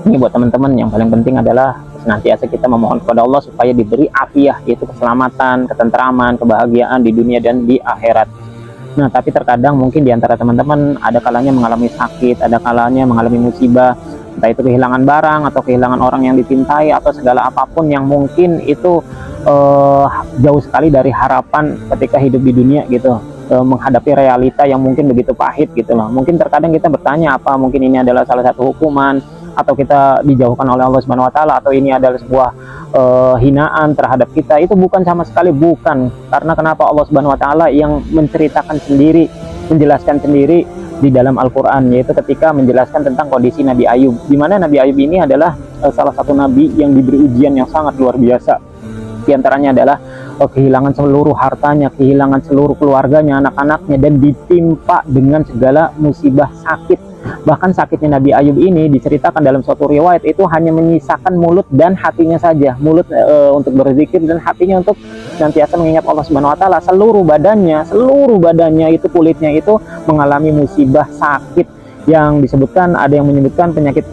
Ini buat teman-teman, yang paling penting adalah senantiasa kita memohon kepada Allah supaya diberi afiyah, yaitu keselamatan, ketentraman, kebahagiaan di dunia dan di akhirat. Nah, tapi terkadang mungkin di antara teman-teman ada kalanya mengalami sakit, ada kalanya mengalami musibah, entah itu kehilangan barang atau kehilangan orang yang dicintai atau segala apapun yang mungkin itu jauh sekali dari harapan ketika hidup di dunia gitu, menghadapi realita yang mungkin begitu pahit gitu loh. Mungkin terkadang kita bertanya, apa mungkin ini adalah salah satu hukuman, atau kita dijauhkan oleh Allah Subhanahu wa taala, atau ini adalah sebuah hinaan terhadap kita. Itu bukan, sama sekali bukan. Karena kenapa? Allah Subhanahu wa taala yang menceritakan sendiri, menjelaskan sendiri di dalam Al-Qur'an, yaitu ketika menjelaskan tentang kondisi Nabi Ayub, di mana Nabi Ayub ini adalah salah satu nabi yang diberi ujian yang sangat luar biasa. Di antaranya adalah kehilangan seluruh hartanya, kehilangan seluruh keluarganya, anak-anaknya, dan ditimpa dengan segala musibah sakit. Bahkan sakitnya Nabi Ayub ini diceritakan dalam suatu riwayat itu hanya menyisakan mulut dan hatinya saja. Mulut untuk berzikir dan hatinya untuk senantiasa mengingat Allah Subhanahu wa taala. Seluruh badannya itu, kulitnya itu mengalami musibah sakit yang disebutkan, ada yang menyebutkan penyakit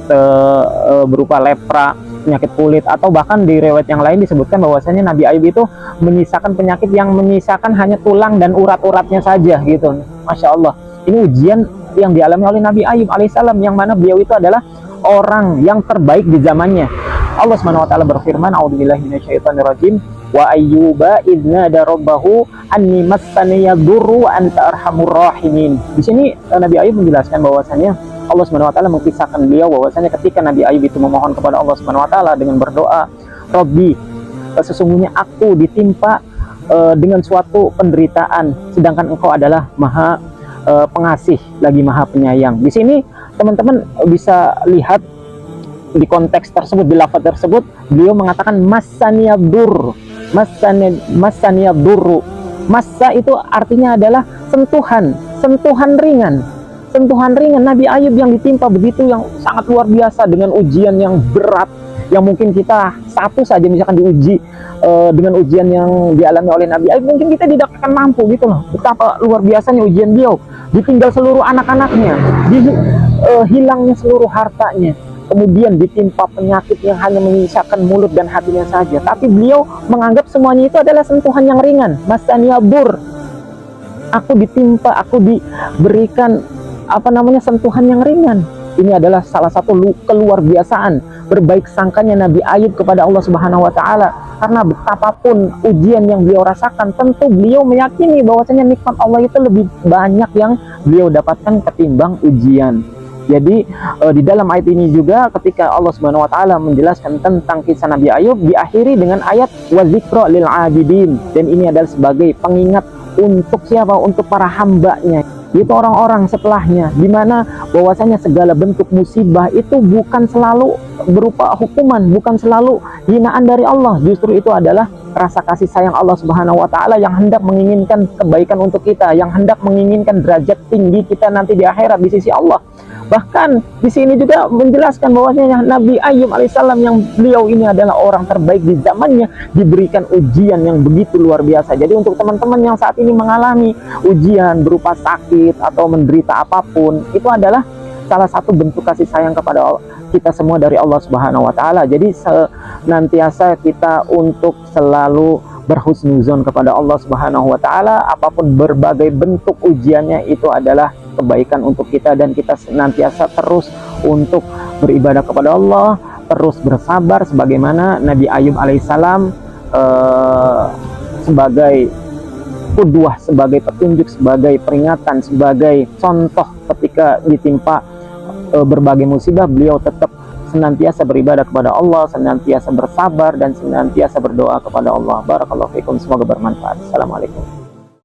berupa lepra, penyakit kulit, atau bahkan di riwayat yang lain disebutkan bahwasanya Nabi Ayub itu menyisakan penyakit yang menyisakan hanya tulang dan urat-uratnya saja gitu. Masya Allah, ini ujian yang dialami oleh Nabi Ayub alaihissalam, yang mana beliau itu adalah orang yang terbaik di zamannya. Allah Subhanahu wa taala berfirman, a'udzubillahi minasyaitonirrajim, wa ayyuba idznada rabbahu anni massani yadurru wa anta arhamur rahimin. Di sini Nabi Ayub menjelaskan bahwasanya Allah Subhanahu wa taala mengisahkan beliau bahwasanya ketika Nabi Ayub itu memohon kepada Allah Subhanahu wa taala dengan berdoa, Rabbi, sesungguhnya aku ditimpa dengan suatu penderitaan, sedangkan Engkau adalah Maha pengasih lagi Maha penyayang. Di sini teman-teman bisa lihat di konteks tersebut, di lafaz tersebut, beliau mengatakan massaniyadur, massaniyadurru. Massa itu artinya adalah sentuhan ringan. Nabi Ayub yang ditimpa begitu, yang sangat luar biasa, dengan ujian yang berat, yang mungkin kita satu saja misalkan diuji dengan ujian yang dialami oleh Nabi Ayub, mungkin kita tidak akan mampu gitu loh. Betapa luar biasanya ujian beliau, ditinggal seluruh anak-anaknya, hilangnya seluruh hartanya, kemudian ditimpa penyakit yang hanya menyisakan mulut dan hatinya saja. Tapi beliau menganggap semuanya itu adalah sentuhan yang ringan. Masaniyabur, aku ditimpa, aku diberikan sentuhan yang ringan. Ini adalah salah satu keluar biasaan berbaik sangkanya Nabi Ayub kepada Allah Subhanahu wa taala. Karena betapapun ujian yang beliau rasakan, tentu beliau meyakini bahwasanya nikmat Allah itu lebih banyak yang beliau dapatkan ketimbang ujian. Jadi di dalam ayat ini juga ketika Allah Subhanahu wa taala menjelaskan tentang kisah Nabi Ayub, diakhiri dengan ayat wa dzikra lil abidin, dan ini adalah sebagai pengingat untuk siapa? Untuk para hambanya, itu orang-orang setelahnya, dimana bahwasanya segala bentuk musibah itu bukan selalu berupa hukuman, bukan selalu hinaan dari Allah. Justru itu adalah rasa kasih sayang Allah Subhanahu wa taala yang hendak menginginkan kebaikan untuk kita, yang hendak menginginkan derajat tinggi kita nanti di akhirat di sisi Allah. Bahkan di sini juga menjelaskan bahwasanya Nabi Ayub alaihissalam, yang beliau ini adalah orang terbaik di zamannya, diberikan ujian yang begitu luar biasa. Jadi untuk teman-teman yang saat ini mengalami ujian berupa sakit atau menderita apapun, itu adalah salah satu bentuk kasih sayang kepada kita semua dari Allah Subhanahu wa taala. Jadi senantiasa kita untuk selalu berhusnuzon kepada Allah Subhanahu wa taala, apapun berbagai bentuk ujiannya itu adalah kebaikan untuk kita, dan kita senantiasa terus untuk beribadah kepada Allah, terus bersabar sebagaimana Nabi Ayub alaihissalam sebagai qudwah, sebagai petunjuk, sebagai peringatan, sebagai contoh ketika ditimpa berbagai musibah, beliau tetap senantiasa beribadah kepada Allah, senantiasa bersabar, dan senantiasa berdoa kepada Allah. Barakallahu fikum, semoga bermanfaat. Assalamualaikum.